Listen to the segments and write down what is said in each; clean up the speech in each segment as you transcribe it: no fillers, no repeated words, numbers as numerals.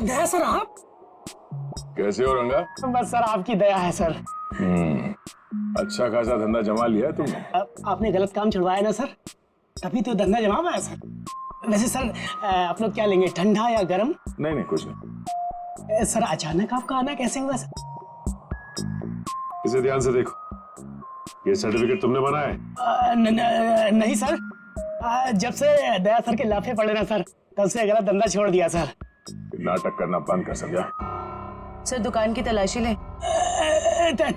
दया sir आप? कैसे हो रंगा? बस सर आपकी दया है सर। अच्छा खासा धंधा जमा लिया है तुमने। आपने गलत काम छुड़वाया ना सर, तभी तो धंधा जमा पाया सर। वैसे सर आप लोग क्या लेंगे, ठंडा या गर्म? नहीं नहीं कुछ नहीं। सर अचानक आपका आना कैसे हुआ सर? इसे ध्यान से देखो, ये सर्टिफिकेट तुमने बनाया है? नहीं सर, जब से दया सर के लाफे पड़े ना सर, तब से गलत धंधा छोड़ दिया सर। नाटक करना बंद कर समझा? सर दुकान की तलाशी ले।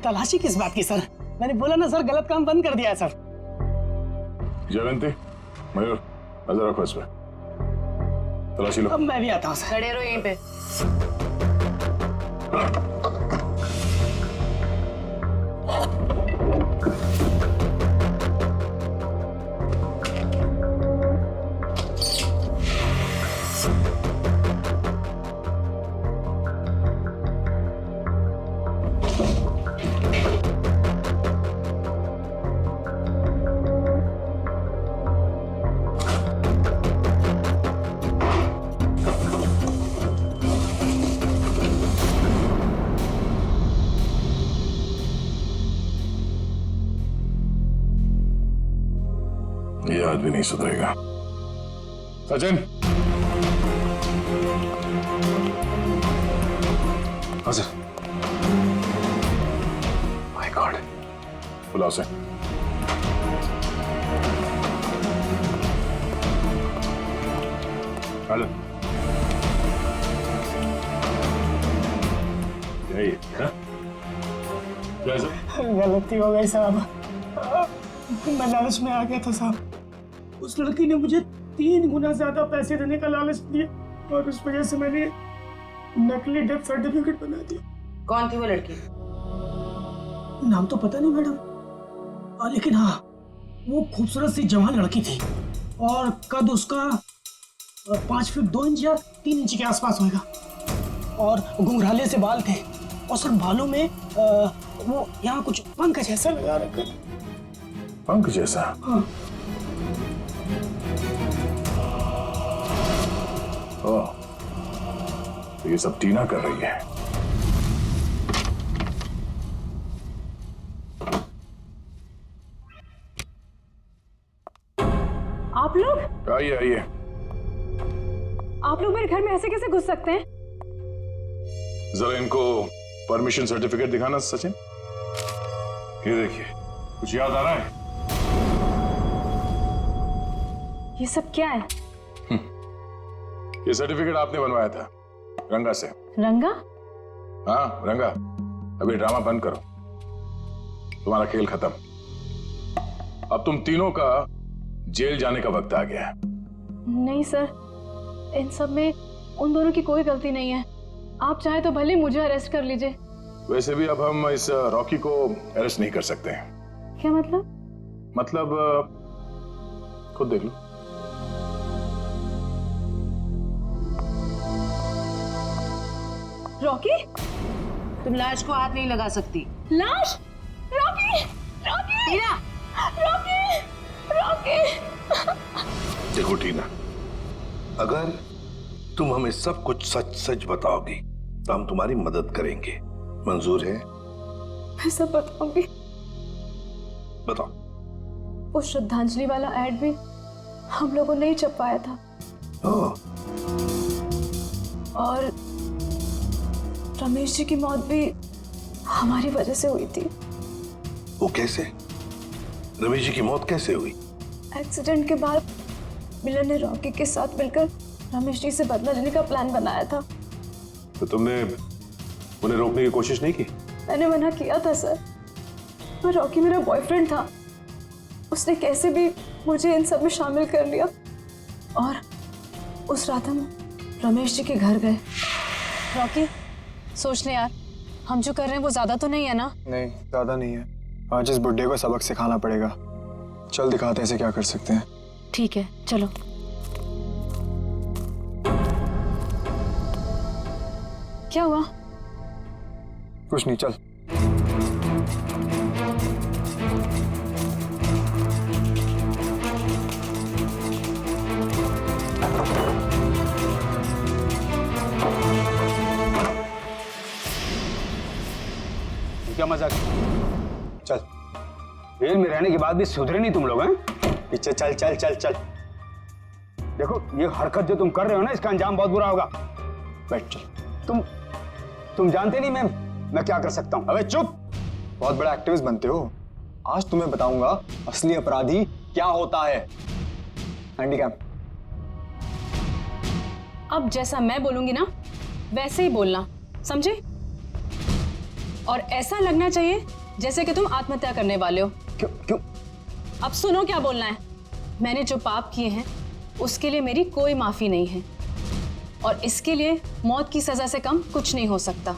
तलाशी किस बात की सर? मैंने बोला ना सर, गलत काम बंद कर दिया है सर। जयंती, मयूर, नजर रखो इस पे, तलाशी लो। अब मैं भी आता हूँ सर। खड़े रहो यहीं पे। ये आदमी नहीं सुधरेगा। सचिन, हाँ सर। माय गॉड, बुलाओ से। हेलो, यही है? क्या सर? गलती हो गई साहब, मैं लालच में आ गया था साहब। उस लड़की ने मुझे 3 गुना ज्यादा पैसे देने का लालच दिया और उस वजह से मैंने नकली डेथ सर्टिफिकेट बना दिया। कौन थी वो लड़की? नाम तो पता नहीं मैडम, लेकिन हाँ वो खूबसूरत सी जवान लड़की थी और कद उसका 5 फीट 2 इंच या 3 इंच के आसपास होगा और घुंघराले से बाल थे और सर बालों में वो यहाँ कुछ पंख जैसा लगा रखा था। पंख जैसा? हाँ। ओह, तो ये सब टीना कर रही है। आप लोग? आइए आइए। आप लोग मेरे घर में ऐसे कैसे घुस सकते हैं? जरा इनको परमिशन सर्टिफिकेट दिखाना सचिन। ये देखिए, कुछ याद आ रहा है? ये सब क्या है? ये सर्टिफिकेट आपने बनवाया था रंगा से। रंगा? हाँ रंगा, अभी ड्रामा बंद करो, तुम्हारा खेल खत्म। अब तुम तीनों का जेल जाने का वक्त आ गया है। नहीं सर, इन सब में उन दोनों की कोई गलती नहीं है। आप चाहे तो भले मुझे अरेस्ट कर लीजिए। वैसे भी अब हम इस रॉकी को अरेस्ट नहीं कर सकते हैं। क्या मतलब? मतलब खुद देख लो। रॉकी? तुम लाश को हाथ नहीं लगा सकती। लाश? रॉकी! रॉकी! टीना! रॉकी! रॉकी! देखो टीना, अगर तुम हमें सब कुछ सच सच बताओगी तो हम तुम्हारी मदद करेंगे। मंजूर है? मैं सब बताऊंगी। बताओ। वो श्रद्धांजलि वाला एड भी हम लोगों ने ही छपवाया था। ओह, और रमेश जी की मौत भी हमारी वजह से हुई थी। वो कैसे? रमेश जी की मौत कैसे हुई? एक्सीडेंट के बाद मिलन ने रॉकी के साथ मिलकर रमेश जी से बदला लेने का प्लान बनाया था। तो तुमने उन्हें रोकने की कोशिश नहीं की? मैंने मना किया था सर, पर रॉकी मेरा बॉयफ्रेंड था। उसने कैसे भी मुझे इन सब में शामिल कर लिया और उस रात हम रमेश जी के घर गए। रॉकी, सोच ले यार, हम जो कर रहे हैं वो ज्यादा तो नहीं है ना? नहीं, ज्यादा नहीं है। आज इस बुड्ढे को सबक सिखाना पड़ेगा। चल दिखाते हैं इसे क्या कर सकते हैं। ठीक है, चलो। क्या हुआ? कुछ नहीं, चल। क्या मजाक? चल जेल में रहने के बाद भी सुधरे नहीं तुम लोग हैं? पीछे चल चल चल चल। देखो ये हरकत जो तुम कर रहे हो ना, इसका अंजाम बहुत बुरा होगा। बैठ चल। तुम जानते नहीं मैं क्या कर सकता हूं। अबे चुप, बहुत बड़ा एक्टिविस्ट बनते हो। आज तुम्हें बताऊंगा असली अपराधी क्या होता है। हैंडीकैम। अब जैसा मैं बोलूंगी ना वैसे ही बोलना, समझे? और ऐसा लगना चाहिए जैसे कि तुम आत्महत्या करने वाले हो। क्यों? अब सुनो क्या बोलना है। मैंने जो पाप किए हैं उसके लिए मेरी कोई माफी नहीं है, और इसके लिए मौत की सजा से कम कुछ नहीं हो सकता।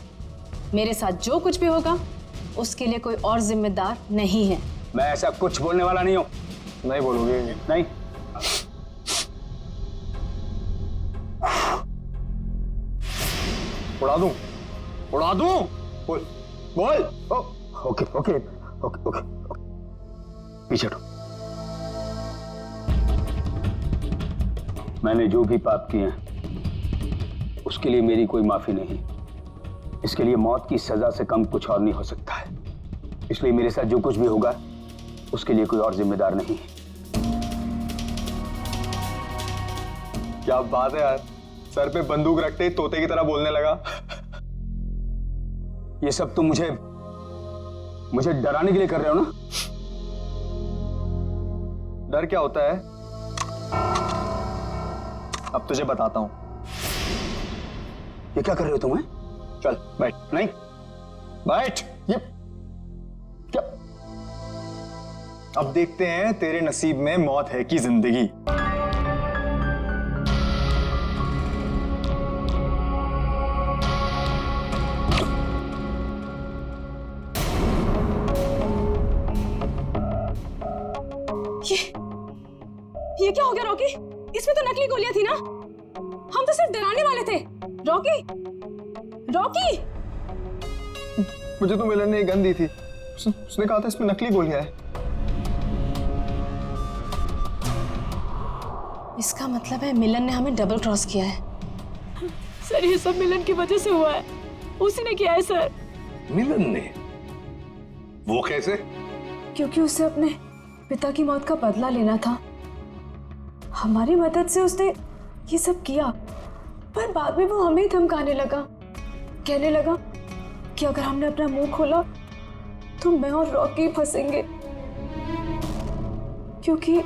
मेरे साथ जो कुछ भी होगा उसके लिए कोई और जिम्मेदार नहीं है। मैं ऐसा कुछ बोलने वाला नहीं हूं। नहीं बोलोगे? नहीं। उड़ा दूं? उड़ा दूं? बोल बोल। ओके ओके ओके ओके, पीछे हटो। मैंने जो भी पाप किए हैं उसके लिए मेरी कोई माफी नहीं। इसके लिए मौत की सजा से कम कुछ और नहीं हो सकता है। इसलिए मेरे साथ जो कुछ भी होगा उसके लिए कोई और जिम्मेदार नहीं है। क्या बात है यार, सर पे बंदूक रखते ही तोते की तरह बोलने लगा। ये सब तुम मुझे डराने के लिए कर रहे हो ना? डर क्या होता है अब तुझे बताता हूं। ये क्या कर रहे हो तुम? चल बैठ। नहीं बैठ। ये क्या? अब देखते हैं तेरे नसीब में मौत है कि जिंदगी। ये क्या हो गया रॉकी? इसमें तो नकली गोलियां थी ना। हम तो सिर्फ डराने वाले थे। Rocky, Rocky! मुझे तो मिलन ने एक गन दी थी। उसने कहा था इसमें नकली गोलियां हैं। इसका मतलब है मिलन ने हमें डबल क्रॉस किया है। सर ये सब मिलन की वजह से हुआ है। उसी ने किया है सर। मिलन ने? वो कैसे? क्योंकि उसे अपने पिता की मौत का बदला लेना था। हमारी मदद से उसने ये सब किया, पर बाद में वो हमें ही धमकाने लगा। कहने लगा कि अगर हमने अपना मुंह खोला तो मैं और रॉकी फंसेंगे, क्योंकि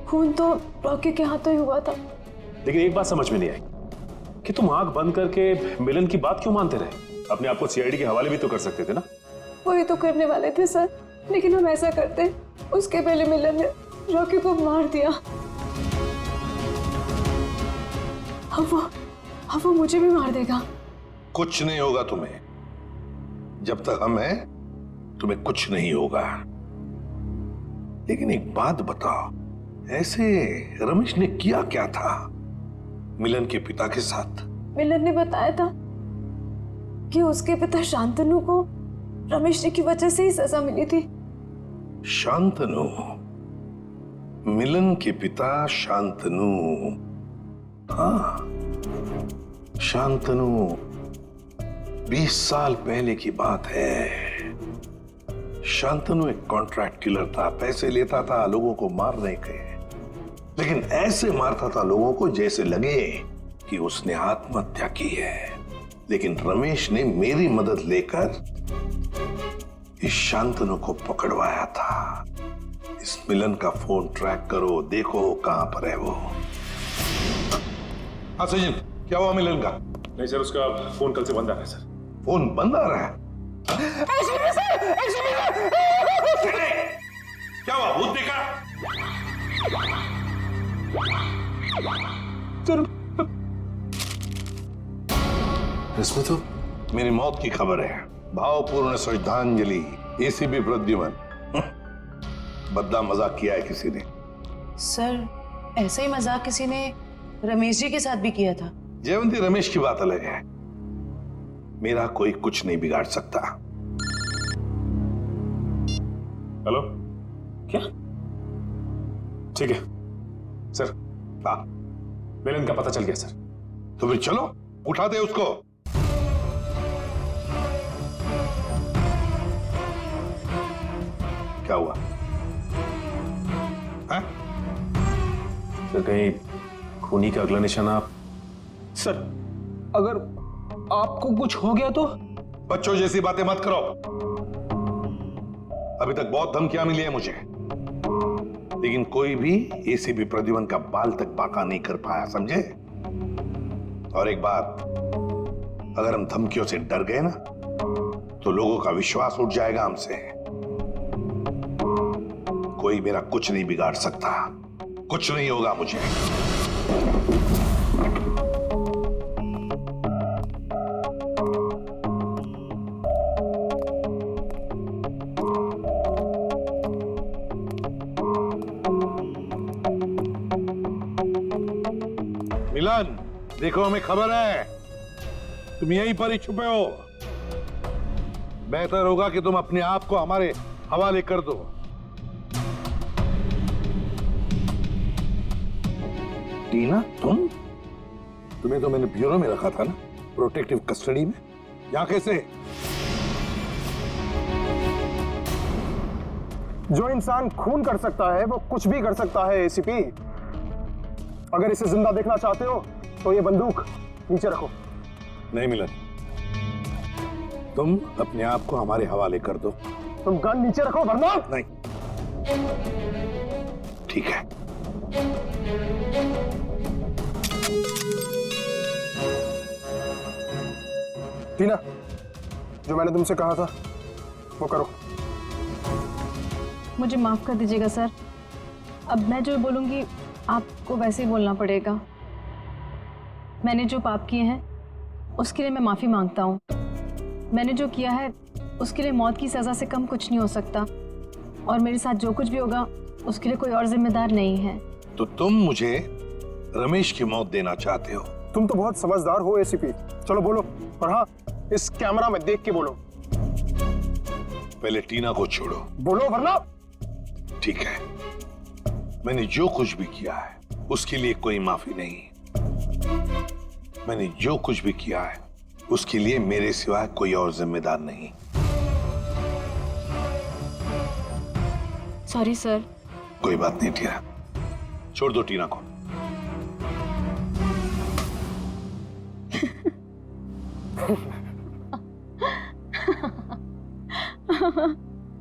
खून तो रॉकी के हाथों ही हुआ था। लेकिन एक बात समझ में नहीं आई कि तुम आंख बंद करके मिलन की बात क्यों मानते रहे? अपने आप को सीआईडी के हवाले भी तो कर सकते थे ना। वही तो करने वाले थे सर, लेकिन हम ऐसा करते उसके पहले मिलन ने रॉकी को मार दिया। अब वो मुझे भी मार देगा। कुछ नहीं होगा तुम्हें। जब तक हम हैं तुम्हें कुछ नहीं होगा। लेकिन एक बात बताओ, ऐसे रमेश ने किया क्या था मिलन के पिता के साथ? मिलन ने बताया था कि उसके पिता शांतनु को रमेश की वजह से ही सजा मिली थी। शांतनु? मिलन के पिता शांतनु? हाँ, शांतनु 20 साल पहले की बात है। शांतनु एक कॉन्ट्रैक्ट किलर था, पैसे लेता था लोगों को मारने के, लेकिन ऐसे मारता था लोगों को जैसे लगे कि उसने आत्महत्या की है। लेकिन रमेश ने मेरी मदद लेकर इस शांतनु को पकड़वाया था। इस मिलन का फोन ट्रैक करो, देखो कहां पर है वो। हाँ सचिन, क्या हुआ मिलन का? नहीं सर, उसका फोन कल से बंद आ रहा है सर। फोन बंद आ रहा है? क्या हुआ, भूत देखा? इसमें तो मेरी मौत की खबर है। भावपूर्ण श्रद्धांजलि, एसीपी प्रद्युमन। बदला मजाक किया है किसी ने। सर, ऐसा ही मजाक किसी ने रमेश जी के साथ भी किया था। जयवंती, रमेश की बात अलग है। मेरा कोई कुछ नहीं बिगाड़ सकता। हेलो, क्या? ठीक है सर। हाँ, मिलन का पता चल गया सर। तो फिर चलो, उठा दे उसको। क्या हुआ? हाँ? सर कहीं खूनी का अगला निशाना आप? सर अगर आपको कुछ हो गया तो? बच्चों जैसी बातें मत करो। अभी तक बहुत धमकियां मिली है मुझे, लेकिन कोई भी एसीपी प्रद्युमन का बाल तक बांका नहीं कर पाया, समझे? और एक बात, अगर हम धमकियों से डर गए ना तो लोगों का विश्वास उठ जाएगा हमसे। कोई मेरा कुछ नहीं बिगाड़ सकता, कुछ नहीं होगा मुझे। मिलन, देखो हमें खबर है तुम यहीं पर ही छुपे हो। बेहतर होगा कि तुम अपने आप को हमारे हवाले कर दो। टीना, तुम्हें तो मैंने ब्यूरो में रखा था ना, प्रोटेक्टिव कस्टडी में। यहाँ कैसे? जो इंसान खून कर सकता है वो कुछ भी कर सकता है एसीपी। अगर इसे जिंदा देखना चाहते हो तो ये बंदूक नीचे रखो। नहीं मिलन, तुम अपने आप को हमारे हवाले कर दो। तुम गन नीचे रखो वरना। नहीं, ठीक है। टीना, जो मैंने तुमसे कहा था वो करो। मुझे माफ कर दीजिएगा सर, अब मैं जो बोलूंगी आपको वैसे ही बोलना पड़ेगा। मैंने जो पाप किए हैं उसके लिए मैं माफी मांगता हूँ। मैंने जो किया है उसके लिए मौत की सजा से कम कुछ नहीं हो सकता, और मेरे साथ जो कुछ भी होगा उसके लिए कोई और जिम्मेदार नहीं है। तो तुम मुझे रमेश की मौत देना चाहते हो? तुम तो बहुत समझदार हो एसीपी। चलो बोलो, और हाँ, इस कैमरा में देख के बोलो। पहले टीना को छोड़ो। बोलो वरना। ठीक है, मैंने जो कुछ भी किया है उसके लिए कोई माफी नहीं। मैंने जो कुछ भी किया है उसके लिए मेरे सिवाय कोई और जिम्मेदार नहीं। Sorry sir. कोई बात नहीं टीना, छोड़ दो टीना को।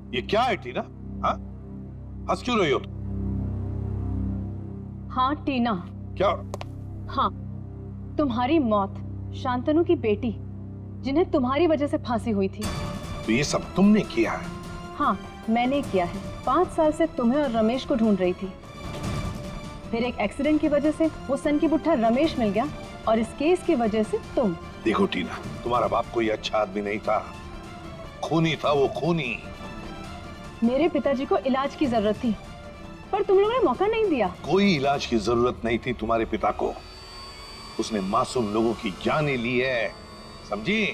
ये क्या है टीना? हाँ, हंस क्यों रही हो तुम? हाँ टीना। क्या? हाँ, तुम्हारी मौत शांतनु की बेटी, जिन्हें तुम्हारी वजह से फांसी हुई थी। तो ये सब तुमने किया है? हाँ, मैंने किया है। 5 साल से तुम्हें और रमेश को ढूंढ रही थी। फिर एक एक्सीडेंट की वजह से वो सन की बुट्ठा रमेश मिल गया, और इस केस की वजह से तुम। देखो टीना, तुम्हारा बाप कोई अच्छा आदमी नहीं था, खूनी था वो, खूनी। मेरे पिताजी को इलाज की जरूरत थी, पर तुम लोगों ने मौका नहीं दिया। कोई इलाज की जरूरत नहीं थी तुम्हारे पिता को। उसने मासूम लोगों की जानें ली है, समझी?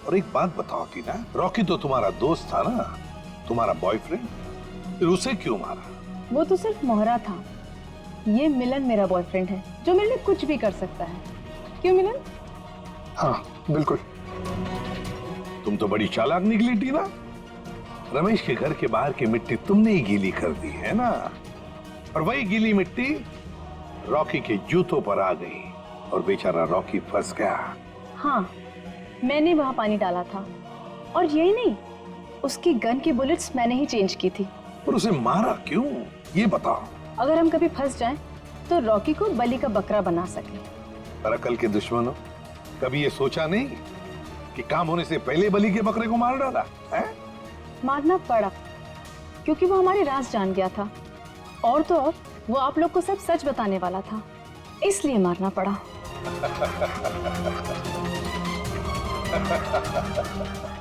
और एक बात बताओ टीना, रॉकी तो तुम्हारा दोस्त था ना, तुम्हारा बॉयफ्रेंड, फिर उसे क्यों मारा? वो तो सिर्फ मोहरा था। ये मिलन मेरा बॉयफ्रेंड है, जो मेरे लिए कुछ भी कर सकता है। क्यों मिलन? हाँ बिल्कुल। तुम तो बड़ी चालाक निकली टीना। रमेश के घर के बाहर की मिट्टी तुमने ही गीली कर दी है ना, और वही गीली मिट्टी रॉकी के जूतों पर आ गई और बेचारा रॉकी फंस गया। हाँ, मैंने वहां पानी डाला था, और यही नहीं, उसकी गन की बुलेट्स मैंने ही चेंज की थी। और उसे मारा क्यों, ये बताओ। अगर हम कभी फंस जाएं, तो रॉकी को बलि का बकरा बना सके। पर अकल के दुश्मनों, कभी ये सोचा नहीं कि काम होने से पहले बलि के बकरे को मार डाला है? मारना पड़ा क्योंकि वो हमारे राज जान गया था, और तो और वो आप लोग को सब सच बताने वाला था, इसलिए मारना पड़ा।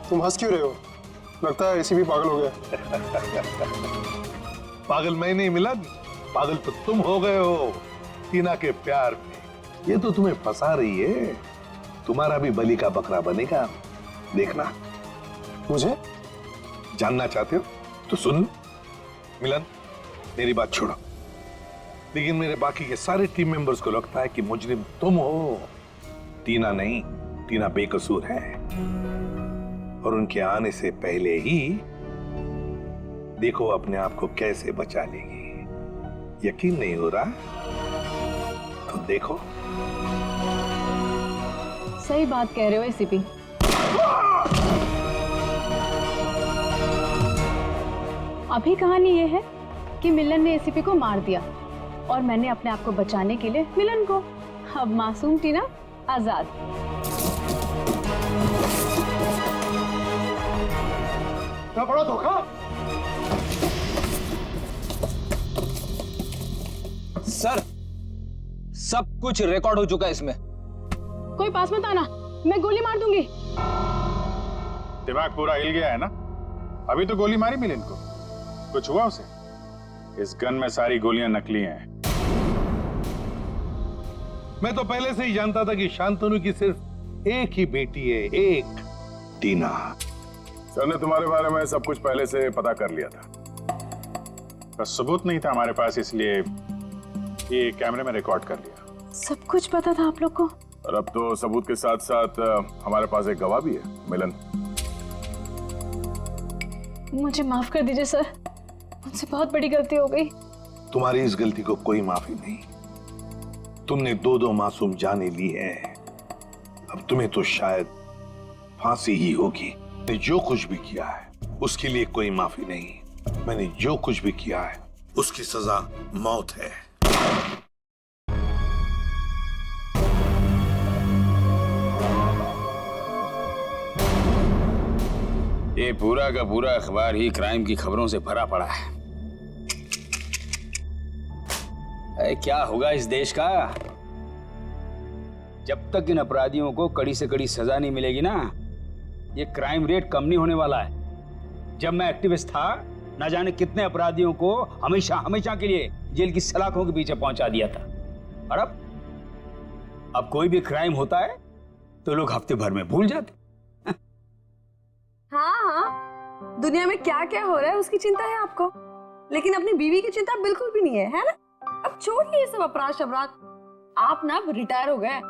तुम हंस क्यों रहे हो? लगता है एसीपी पागल हो गया। पागल मैं नहीं मिलन, पागल तो तुम हो गए हो टीना के प्यार में। ये तो तुम्हें फंसा रही है। तुम्हारा भी बलि का बकरा बनेगा, देखना। मुझे जानना चाहते हो तो सुन लो। मिलन, मेरी बात छोड़ो, लेकिन मेरे बाकी के सारे टीम मेंबर्स को लगता है कि मुजरिम तुम हो, टीना नहीं। टीना बेकसूर है, और उनके आने से पहले ही देखो अपने आप को कैसे बचा लेगी। यकीन नहीं हो रहा तो देखो। सही बात कह रहे हो एसीपी। अभी कहानी ये है कि मिलन ने एसीपी को मार दिया और मैंने अपने आप को बचाने के लिए मिलन को। अब मासूम टीना आजाद। इतना बड़ा धोखा। सर, सब कुछ रिकॉर्ड हो चुका है इसमें। कोई पास मत आना, मैं गोली मार दूंगी। दिमाग पूरा हिल गया है ना? अभी तो गोली मारी मिलन को, कुछ हुआ उसे? इस गन में सारी गोलियां नकली हैं। मैं तो पहले से ही जानता था कि शांतनु की सिर्फ एक ही बेटी है, एक, टीना। सर ने तुम्हारे बारे में सब कुछ पहले से पता कर लिया था, बस सबूत नहीं था हमारे पास, इसलिए ये कैमरे में रिकॉर्ड कर लिया। सब कुछ पता था आप लोग को? और अब तो सबूत के साथ साथ हमारे पास एक गवाह भी है, मिलन। मुझे माफ कर दीजिए सर, मुझसे बहुत बड़ी गलती हो गई। तुम्हारी इस गलती को कोई माफी नहीं। तुमने दो मासूम जाने ली है, अब तुम्हें तो शायद फांसी ही होगी। मैंने जो कुछ भी किया है उसके लिए कोई माफी नहीं। मैंने जो कुछ भी किया है उसकी सजा मौत है। ये पूरा का पूरा अखबार ही क्राइम की खबरों से भरा पड़ा है। क्या होगा इस देश का जब तक इन अपराधियों को कड़ी से कड़ी सजा नहीं मिलेगी ना? ये क्राइम रेट कम नहीं होने वाला है। जब मैं एक्टिविस्ट था, ना जाने कितने अपराधियों को हमेशा हमेशा के लिए जेल की सलाखों के पीछे पहुंचा दिया था। और अब कोई भी क्राइम होता है तो लोग हफ्ते भर में भूल जाते। हाँ, दुनिया में क्या क्या हो रहा है उसकी चिंता है आपको, लेकिन अपनी बीवी की चिंता बिल्कुल भी नहीं है ना? अब छोड़िए ये सब अपराध शबराध, आप ना रिटायर हो गए।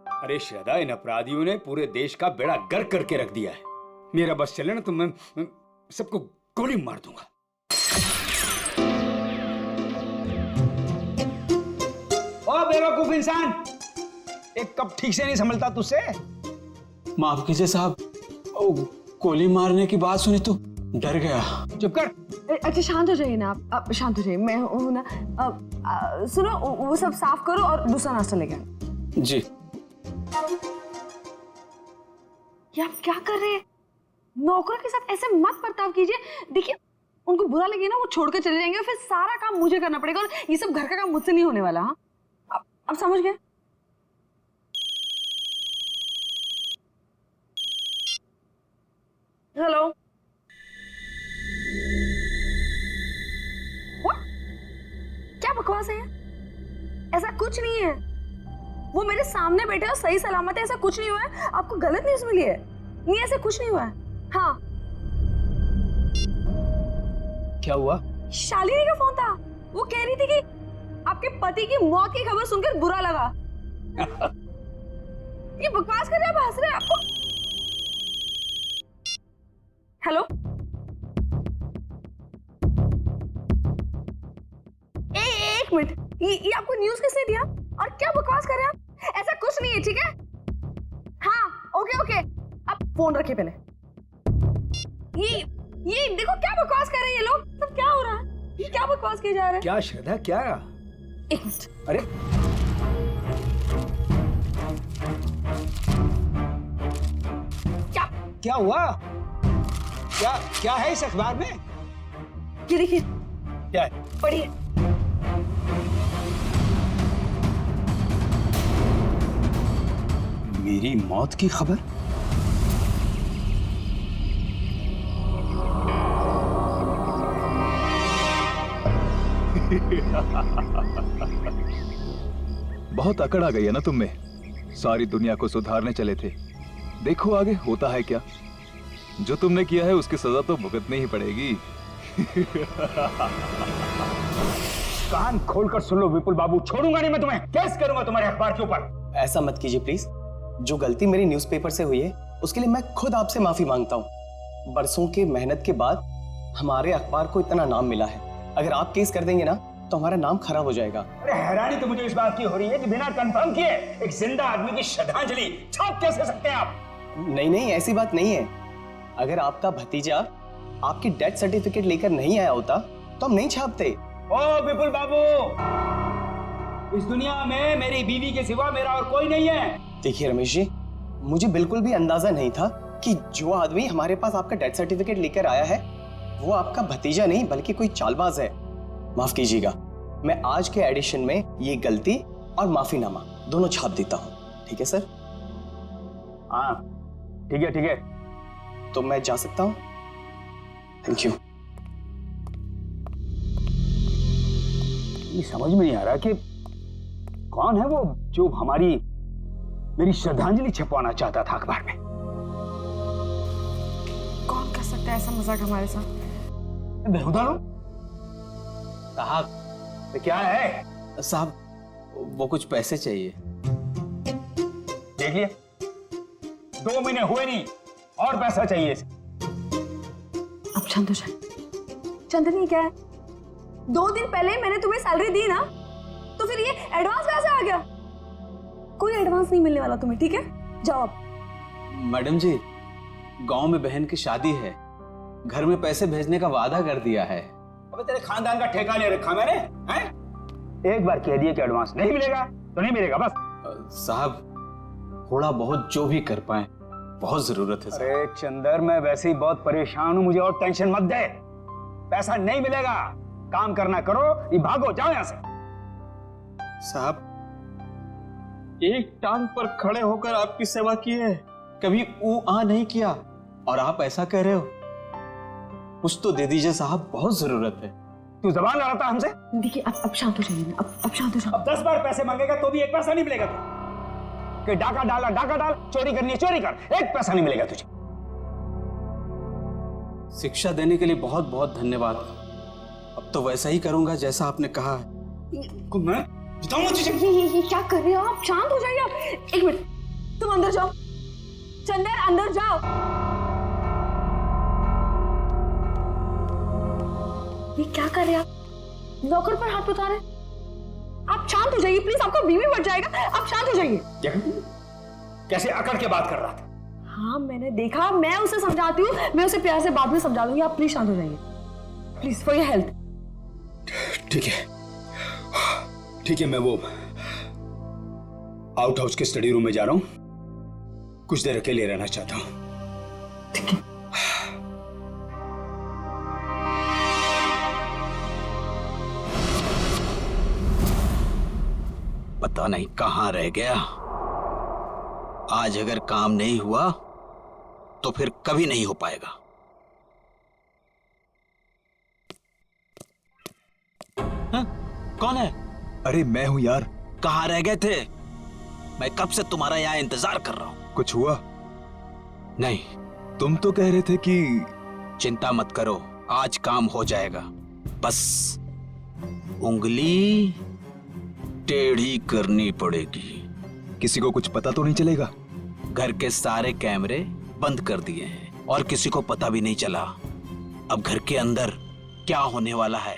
अरे श्रद्धा, इन अपराधियों ने पूरे देश का बेड़ा गर्क करके रख दिया है। मेरा बस चले ना तो मैं सबको गोली मार दूंगा। ओ बेवकूफ इंसान, एक कप ठीक से नहीं संभलता तुझसे? माफ कीजिए साहब, गोली मारने की बात सुनी तो डर गया। चुप कर। अच्छा शांत हो जाइए ना आप शांत हो जाइए। मैं हूं ना। सुनो, वो सब साफ करो और दूसरा नाश्ता लेके आओ। जी। ये आप क्या कर रहे हैं? नौकरों के साथ ऐसे मत बर्ताव कीजिए। देखिए, उनको बुरा लगे ना, वो छोड़ कर चले जाएंगे, फिर सारा काम मुझे करना पड़ेगा और ये सब घर का काम मुझसे नहीं होने वाला। हाँ, अब समझ गए? हेलो, क्या बकवास है? ऐसा कुछ नहीं है, वो मेरे सामने बैठे और सही सलामत है, ऐसा कुछ नहीं हुआ है। आपको गलत न्यूज़ मिली है? नहीं, ऐसा कुछ नहीं हुआ है। हाँ, क्या हुआ? शालिनी का फोन था। वो कह रही थी कि आपके पति की मौत की खबर सुनकर बुरा लगा। ये बकवास कर रहे हैं, आप हंस रहे हैं। आपको हेलो, एक मिनट, ये आपको न्यूज़ किसने दिया और क्या बकवास कर रहे हैं आप? ऐसा कुछ नहीं है, ठीक है? हाँ, ओके ओके, आप फोन रखिए पहले। ये देखो क्या बकवास कर रहे हैं ये लोग। सब क्या हो रहा है? ये क्या बकवास किए जा रहे हैं? क्या श्रद्धा, क्या? एक मिनट। अरे क्या हुआ? क्या है इस अखबार में? ये देखिए, क्या है? पढ़िए। मेरी मौत की खबर? बहुत अकड़ आ गई है ना तुम में। सारी दुनिया को सुधारने चले थे, देखो आगे होता है क्या। जो तुमने किया है उसकी सजा तो भुगतनी ही पड़ेगी। कान खोलकर सुन लो विपुल बाबू, छोड़ूंगा नहीं मैं तुम्हें, केस करूंगा तुम्हारे अखबार के ऊपर। ऐसा मत कीजिए प्लीज। जो गलती मेरी न्यूज़पेपर से हुई है उसके लिए मैं खुद आपसे माफी मांगता हूँ। बरसों की मेहनत के बाद हमारे अखबार को इतना नाम मिला है, अगर आप केस कर देंगे ना तो हमारा नाम खराब हो जाएगा। अरे हैरानी तो मुझे इस बात की हो रही है कि बिना कंफर्म किए एक जिंदा आदमी की श्रद्धांजलि छाप कैसे सकते हैं आप? नहीं, ऐसी बात नहीं है। अगर आपका भतीजा आपकी डेथ सर्टिफिकेट लेकर नहीं आया होता तो हम नहीं छापते। ओ विपुल बाबू, इस दुनिया में मेरी बीवी के सिवा मेरा और कोई नहीं है। देखिए रमेश जी, मुझे बिल्कुल भी अंदाजा नहीं था कि जो आदमी हमारे पास आपका डेथ सर्टिफिकेट लेकर आया है वो आपका भतीजा नहीं बल्कि कोई चालबाज है। माफ कीजिएगा, मैं आज के एडिशन में ये गलती और माफीनामा दोनों छाप देता हूँ। ठीक है सर? हाँ ठीक है। तो मैं जा सकता हूँ? Thank you. ये समझ में नहीं आ रहा कि कौन है वो जो मेरी श्रद्धांजलि छपवाना चाहता था अखबार में। कौन कर सकता है ऐसा मजाक हमारे साथ? बेहुदा लोग। साहब तो क्या है? साहब वो कुछ पैसे चाहिए। देख लिया, 2 महीने हुए नहीं और पैसा चाहिए इसे। अब शांत हो जाए। चंदनी क्या है, 2 दिन पहले मैंने तुम्हें सैलरी दी ना, तो फिर ये एडवांस कैसे आ गया? कोई एडवांस नहीं मिलने वाला तुम्हें, ठीक है? जाओ अब। मैडम जी, गांव में बहन की शादी है, घर में पैसे भेजने का वादा कर दिया है। अबे तेरे खानदान का ठेका ले रखा मैंने, हैं? एक बार कह दिया कि एडवांस नहीं मिलेगा तो नहीं मिलेगा बस। साहब थोड़ा बहुत जो भी कर पाए, बहुत जरूरत है। अरे चंदर, मैं वैसे ही बहुत परेशान हूं, मुझे और टेंशन मत दे। पैसा नहीं मिलेगा, काम करना करो, ये भागो, जाओ यहां से। साहब एक टांग पर खड़े होकर आपकी सेवा की है, कभी ऊ आ नहीं किया, और आप ऐसा कह रहे हो? कुछ तो दे दीजिए साहब, बहुत जरूरत है। तू जबान लड़ाता हमसे? देखिए अब शांत हो जाइए ना, अब शांत हो जाओ। अब 10 बार पैसे मांगेगा तो भी एक पैसा नहीं मिलेगा तुझे। कि डाका डाल, चोरी करनी है चोरी कर, एक पैसा नहीं मिलेगा तुझे। शिक्षा देने के लिए बहुत बहुत धन्यवाद। अब तो वैसा ही करूंगा जैसा आपने कहा है। मैं बताऊंगा तुझे। ये क्या कर रहे हो आप? शांत हो जाइए आप। 1 मिनट, तुम अंदर जाओ। चंदर अंदर जाओ। ये क्या कर रहे हैं आप? लॉकर पर हाथ उठा रहे हैं। आप शांत हो जाइए प्लीज, आपका बीवी मर जाएगा। आप शांत हो जाइए। कैसे अकड़ के बात कर रहा था? हाँ मैंने देखा, मैं उसे समझाती हूँ, मैं उसे प्यार से बाद में समझा दूंगी। आप प्लीज शांत हो जाइए, प्लीज, फॉर योर हेल्थ। ठीक है, मैं वो आउट हाउस के स्टडी रूम में जा रहा हूं, कुछ देर अकेले रहना चाहता हूं। ठीक है। पता नहीं कहां रह गया। आज अगर काम नहीं हुआ तो फिर कभी नहीं हो पाएगा। हाँ? कौन है? अरे मैं हूं यार। कहां रह गए थे? मैं कब से तुम्हारा यहाँ इंतजार कर रहा हूं। कुछ हुआ? नहीं। तुम तो कह रहे थे कि चिंता मत करो, आज काम हो जाएगा। बस उंगली टेढ़ी करनी पड़ेगी। किसी को कुछ पता तो नहीं चलेगा? घर के सारे कैमरे बंद कर दिए हैं और किसी को पता भी नहीं चला। अब घर के अंदर क्या होने वाला है,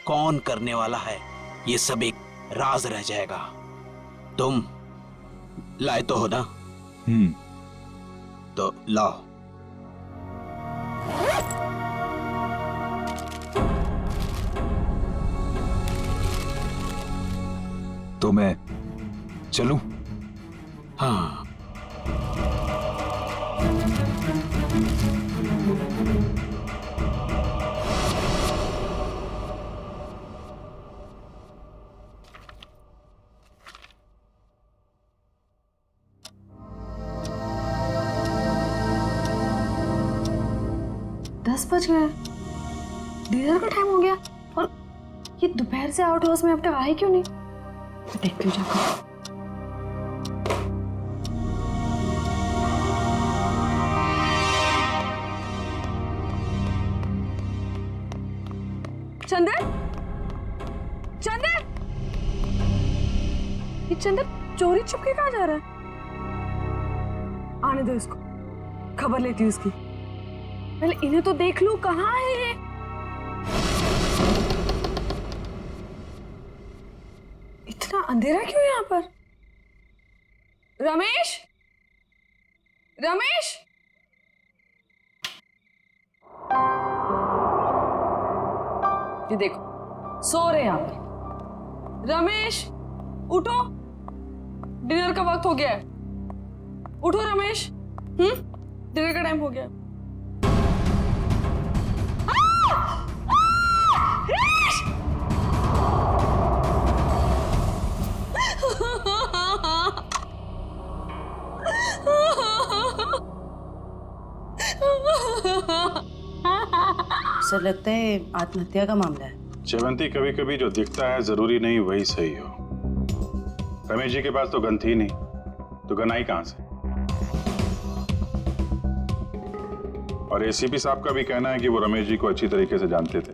कौन करने वाला है, ये सब एक राज रह जाएगा। तुम लाए तो हो ना? तो लाओ। तो मैं चलूं? हाँ। दस बज गए, डिनर का टाइम हो गया, और ये दोपहर से आउट हाउस में अब तक आए क्यों नहीं? देखती हूँ जाकर। चंदर, चंदर, ये चंदर चोरी छुपके कहाँ जा रहा है? आने दो इसको, खबर लेती हूँ इसकी। पहले इन्हें तो देख लूं, कहाँ है ये? इतना अंधेरा क्यों यहाँ पर? रमेश, रमेश, ये देखो सो रहे यहाँ पर। रमेश उठो, डिनर का वक्त हो गया है। उठो रमेश, डिनर का टाइम हो गया है। सर लगता है आत्महत्या का मामला है। चेवंती, कभी कभी जो दिखता है जरूरी नहीं वही सही हो। रमेश जी के पास तो गन थी नहीं, तो गन आई कहां से? और एसीपी साहब का भी कहना है कि वो रमेश जी को अच्छी तरीके से जानते थे।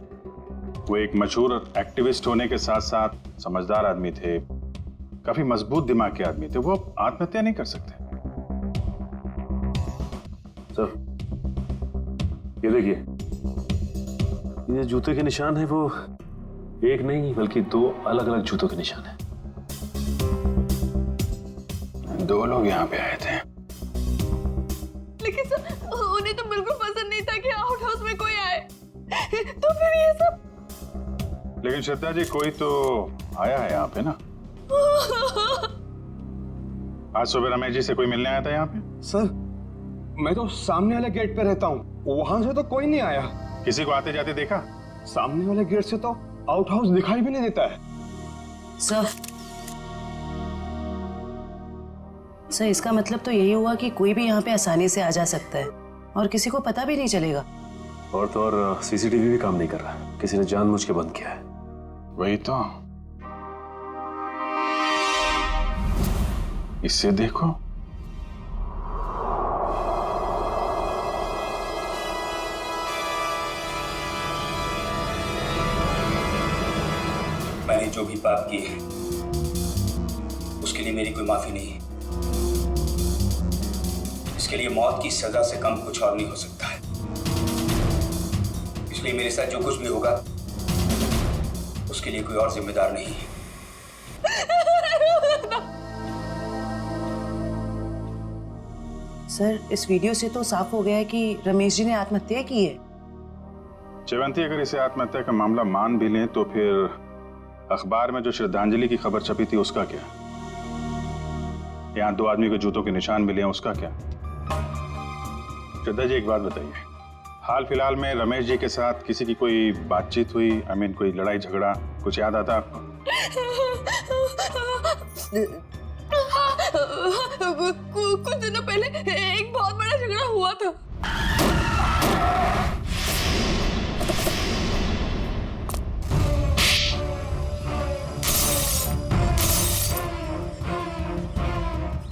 वो एक मशहूर एक्टिविस्ट होने के साथ साथ समझदार आदमी थे, काफी मजबूत दिमाग के आदमी थे। वो आत्महत्या नहीं कर सकते। सर ये देखिए, ये जूते के निशान है वो एक नहीं बल्कि दो अलग अलग जूतों के निशान है। दो लोग यहाँ पे आए थे। लेकिन सर उन्हें तो बिल्कुल पसंद नहीं था कि आउट हाउस में कोई आए, तो फिर ये सब। लेकिन श्रद्धा जी, कोई तो आया है यहाँ पे ना। आज सुबह रमेश जी से कोई मिलने आया था यहाँ पे? सर मैं तो सामने वाले गेट पे रहता हूँ, वहां से तो कोई नहीं आया। किसी को आते जाते देखा? सामने वाले गेट से तो आउट हाउस दिखाई भी नहीं देता है। सर इसका मतलब तो यही हुआ कि कोई भी यहाँ पे आसानी से आ जा सकता है और किसी को पता भी नहीं चलेगा। और तो और सीसीटीवी भी काम नहीं कर रहा, किसी ने जानबूझ के बंद किया है। वही तो, इससे देखो। मैंने जो भी पाप किए हैं उसके लिए मेरी कोई माफी नहीं है। इसके लिए मौत की सजा से कम कुछ और नहीं हो सकता है। इसलिए मेरे साथ जो कुछ भी होगा उसके लिए कोई और जिम्मेदार नहीं है। सर इस वीडियो से तो साफ हो गया है कि रमेश जी ने आत्महत्या की है। चेवंती, अगर इसे आत्महत्या का मामला मान भी लें तो फिर अखबार में जो श्रद्धांजलि की खबर छपी थी उसका क्या? यहाँ दो आदमी के जूतों के निशान मिले हैं, उसका क्या? श्रद्धा जी एक बात बताइए, हाल फिलहाल में रमेश जी के साथ किसी की कोई बातचीत हुई? कोई लड़ाई झगड़ा कुछ याद आता आपको? कुछ दिनों पहले एक बहुत बड़ा झगड़ा हुआ था।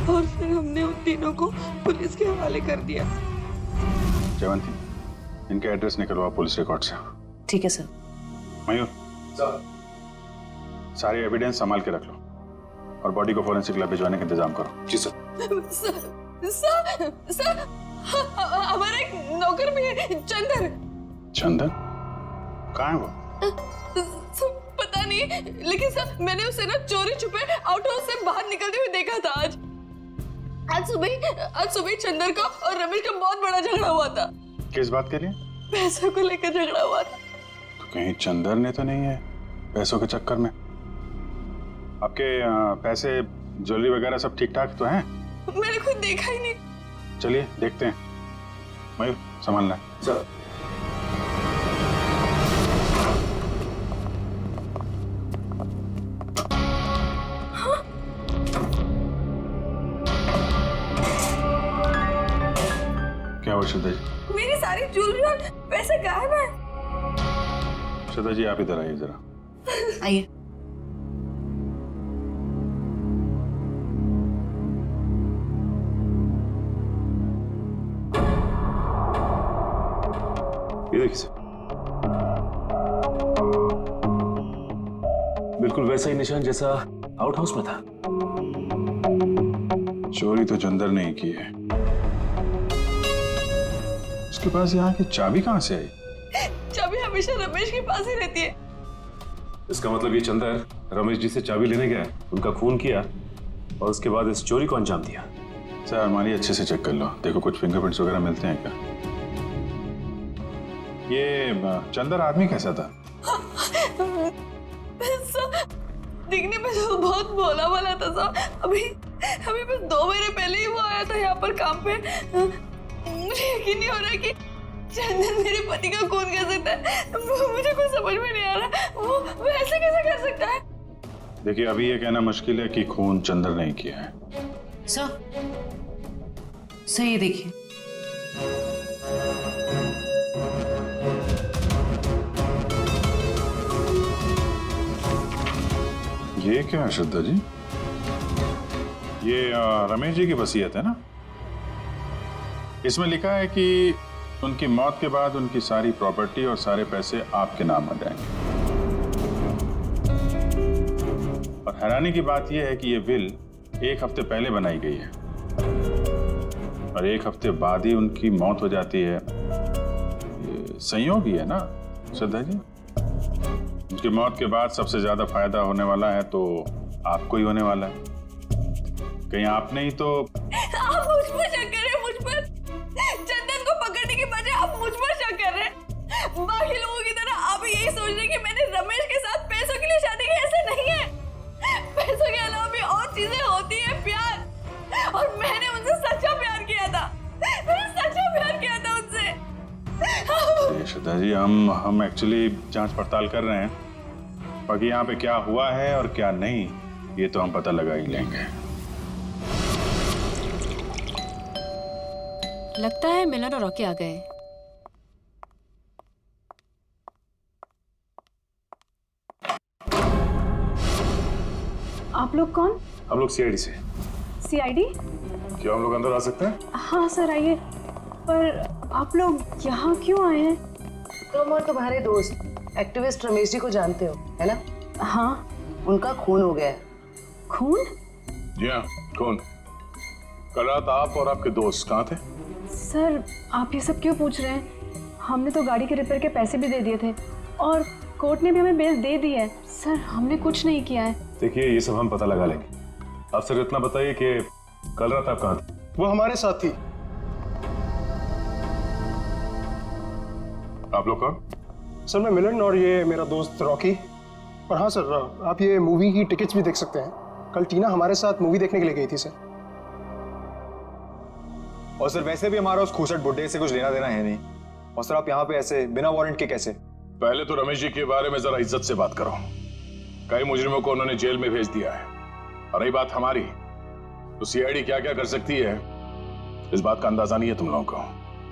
और फिर हमने उन तीनों को पुलिस के हवाले कर दिया। जयवंती, इनके एड्रेस निकलवा पुलिस रिकॉर्ड से। ठीक है सर। मयूर सर, सारे एविडेंस संभाल के रख लो और बॉडी को फोरेंसिक लैब भिजवाने का इंतजाम करो। जी सर। सर हमारा एक नौकर भी है, चंदन। चंदन कहाँ है वो? पता नहीं, लेकिन सर मैंने उसे ना चोरी छुपे आउट हाउस से बाहर निकलते हुए देखा था। आज सुबह चंदन का और रमेश का बहुत बड़ा झगड़ा हुआ था। किस बात के लिए? पैसों को लेकर झगड़ा हुआ था। तो कहीं चंदन ने तो नहीं है पैसों के चक्कर में? आपके पैसे ज्वेलरी वगैरह सब ठीक ठाक तो हैं? मैंने खुद देखा ही नहीं। चलिए देखते हैं। मयूर संभालना सर। क्या हुआ श्रद्धा जी? मेरी सारी ज्वेलरी और पैसे गायब है। श्रद्धा जी आप इधर आइए जरा। आइए। ये देखिए, बिल्कुल वैसा ही निशान जैसा आउट हाउस में था। चोरी तो चंदर ने ही की है। उसके पास यहाँ की चाबी कहाँ से आई? चाबी हमेशा रमेश के पास ही रहती है। इसका मतलब ये चंदर रमेश जी से चाबी लेने गया, उनका खून किया और उसके बाद इस चोरी को अंजाम दिया। सर हमारी अच्छे से चेक कर लो, देखो कुछ फिंगरप्रिंट्स वगैरह मिलते हैं क्या। ये चंदर आदमी कैसा था? दिखने में तो बहुत भोला वाला था सर। अभी बस 2 महीने पहले ही वो आया था यहाँ पर काम पे। मुझे यकीन नहीं हो रहा कि चंदन मेरे पति का खून कर सकता है। मुझे कुछ समझ में नहीं आ रहा, वो ऐसे कैसे कर सकता है। देखिए अभी ये कहना मुश्किल है कि खून चंदर ने किया है। सर ये देखिए, ये क्या है श्रद्धा जी? ये रमेश जी की वसीयत है ना? इसमें लिखा है कि उनकी मौत के बाद उनकी सारी प्रॉपर्टी और सारे पैसे आपके नाम आ जाएंगे। और हैरानी की बात यह है कि ये विल 1 हफ्ते पहले बनाई गई है और 1 हफ्ते बाद ही उनकी मौत हो जाती है। ये संयोग ही है ना श्रद्धा जी? उनकी मौत के बाद सबसे ज्यादा फायदा होने वाला है तो आपको ही होने वाला है। कहीं आपने ही तो। आप मुझ पर शक कर रहे हैं, मुझ पर। चंदन को पकड़ने की बजाय आप मुझ पर शक कर रहे हैं। बाकी लोगों की तरह आप यही सोच रहे हैं कि मैंने रमेश के साथ पैसों के लिए शादी की। ऐसा नहीं है। पैसों के अलावा भी और चीजें होती है, प्यार। और मैंने उनसे सच्चा प्यार किया था। मैंने सच्चा प्यार किया था उनसे। श्रद्धा जी हम एक्चुअली जांच पड़ताल कर रहे हैं, बाकी यहाँ पे क्या हुआ है और क्या नहीं ये तो हम पता लगा ही लेंगे। लगता है मिलन और रॉकी आ गए। आप लोग कौन? हम लोग सीआईडी से। सीआईडी? क्या हम लोग अंदर आ सकते हैं? हाँ सर आइए। पर आप लोग यहाँ क्यों आए हैं? तुम और तुम्हारे दोस्त एक्टिविस्ट रमेश जी को जानते हो, है ना? हाँ। उनका खून हो गया है। खून? जी हाँ, खून। कल रात आप और आपके दोस्त कहाँ थे? सर आप ये सब क्यों पूछ रहे हैं? हमने तो गाड़ी के रिपेयर के पैसे भी दे दिए थे और कोर्ट ने भी हमें बेल दे दी है। सर हमने कुछ नहीं किया है। देखिए ये सब हम पता लगा लेंगे, आप सिर्फ इतना बताइए कि कल रात आप कहाँ थे? वो हमारे साथ थी। आप लोग कौन? सर मैं मिलन और ये मेरा दोस्त रॉकी। और हाँ सर, आप ये मूवी की टिकट्स भी देख सकते हैं। कल टीना हमारे साथ मूवी देखने के लिए गई थी सर। और सर वैसे भी हमारा उस खूसट बुड्ढे से कुछ लेना देना है नहीं। और सर आप यहाँ पे ऐसे बिना वारंट के कैसे? पहले तो रमेश जी के बारे में जरा इज्जत से बात करो। कई मुजरिमों को उन्होंने जेल में भेज दिया है। और रही बात हमारी, तो सीआईडी क्या क्या कर सकती है इस बात का अंदाजा नहीं है तुम लोगों को।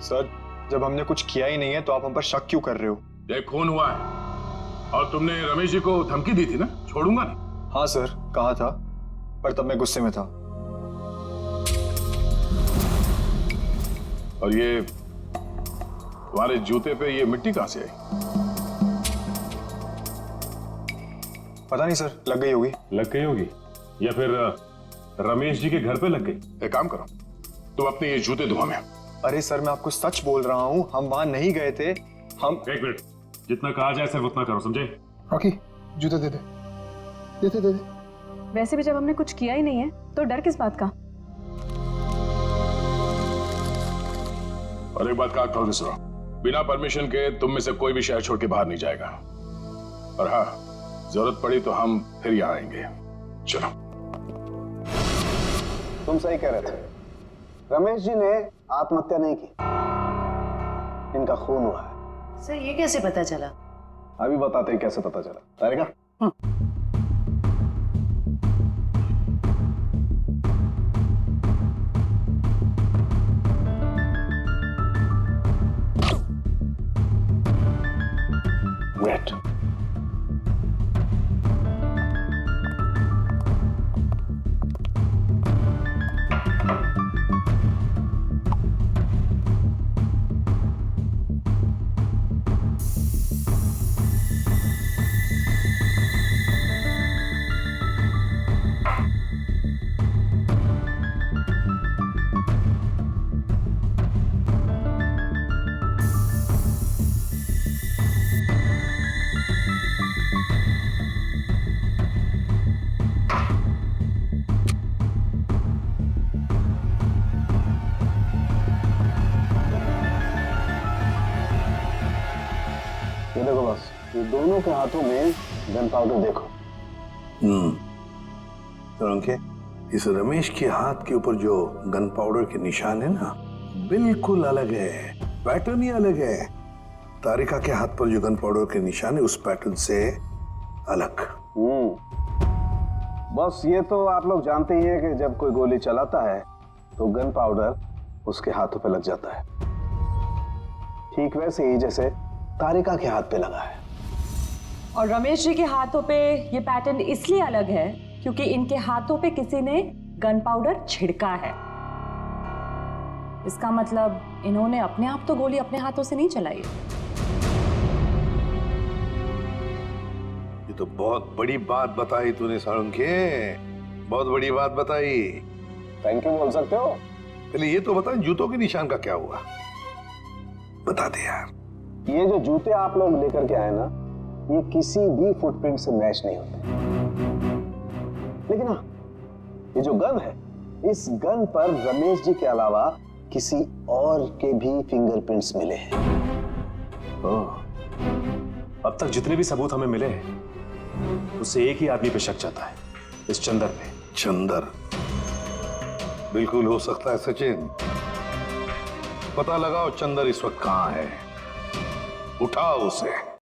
सर जब हमने कुछ किया ही नहीं है तो आप हम पर शक क्यों कर रहे हो? एक खून हुआ है और तुमने रमेश जी को धमकी दी थी ना, छोड़ूंगा नहीं। हाँ सर कहा था, पर तब मैं गुस्से में था। और ये तुम्हारे जूते पे ये मिट्टी कहां से आई? पता नहीं सर, लग गई होगी। लग गई होगी या फिर रमेश जी के घर पे लग गई। एक काम करो, तुम अपने ये जूते धो में। अरे सर मैं आपको सच बोल रहा हूँ, हम वहां नहीं गए थे। हम एक मिनट, जितना कहा जाए सिर्फ उतना करो, समझे? रॉकी जूते दे दे, दे दे। वैसे भी जब हमने कुछ किया ही नहीं है तो डर किस बात का? और एक बात का कहो सुनो, बिना परमिशन के तुम में से कोई भी शहर छोड़ के बाहर नहीं जाएगा। और हाँ, जरूरत पड़ी तो हम फिर यहाँ आएंगे। चलो। तुम सही कह रहे थे, रमेश जी ने आत्महत्या नहीं की, इनका खून हुआ है। सर ये कैसे पता चला? अभी बताते हैं कैसे पता चला। अरे का वेट। ये देखो बस, ये दोनों के हाथों में गन पाउडर देखो। तो इस रमेश के हाथ के ऊपर जो गन पाउडर के निशान है ना, बिल्कुल अलग है, पैटर्न ही अलग है। तारिका के हाथ पर जो गन पाउडर के निशान है उस पैटर्न से अलग। बस ये तो आप लोग जानते ही हैं कि जब कोई गोली चलाता है तो गन पाउडर उसके हाथों पे लग जाता है, ठीक वैसे ही जैसे तारिका के हाथ पे लगा है। और रमेश जी के हाथों पे ये पैटर्न इसलिए अलग है क्योंकि इनके हाथों पे किसी ने गन पाउडर छिड़का है। इसका मतलब इन्होंने अपने आप तो गोली अपने हाथों से नहीं चलाई। ये तो बहुत बड़ी बात बताई तूने सारंगे, बहुत बड़ी बात बताई। थैंक यू बोल सकते हो। पहले ये तो बता, जूतों के निशान का क्या हुआ, बता दे यार। ये जो जूते आप लोग लेकर के आए ना, ये किसी भी फुटप्रिंट से मैच नहीं होते, लेकिन हाँ, ये जो गन है, इस गन पर रमेश जी के अलावा किसी और के भी फिंगरप्रिंट्स मिले हैं। अब तक जितने भी सबूत हमें मिले हैं उससे एक ही आदमी पे शक जाता है, इस चंदर पे। चंदर बिल्कुल हो सकता है सचिन। पता लगाओ चंदर इस वक्त कहां है, उठाओ उसे।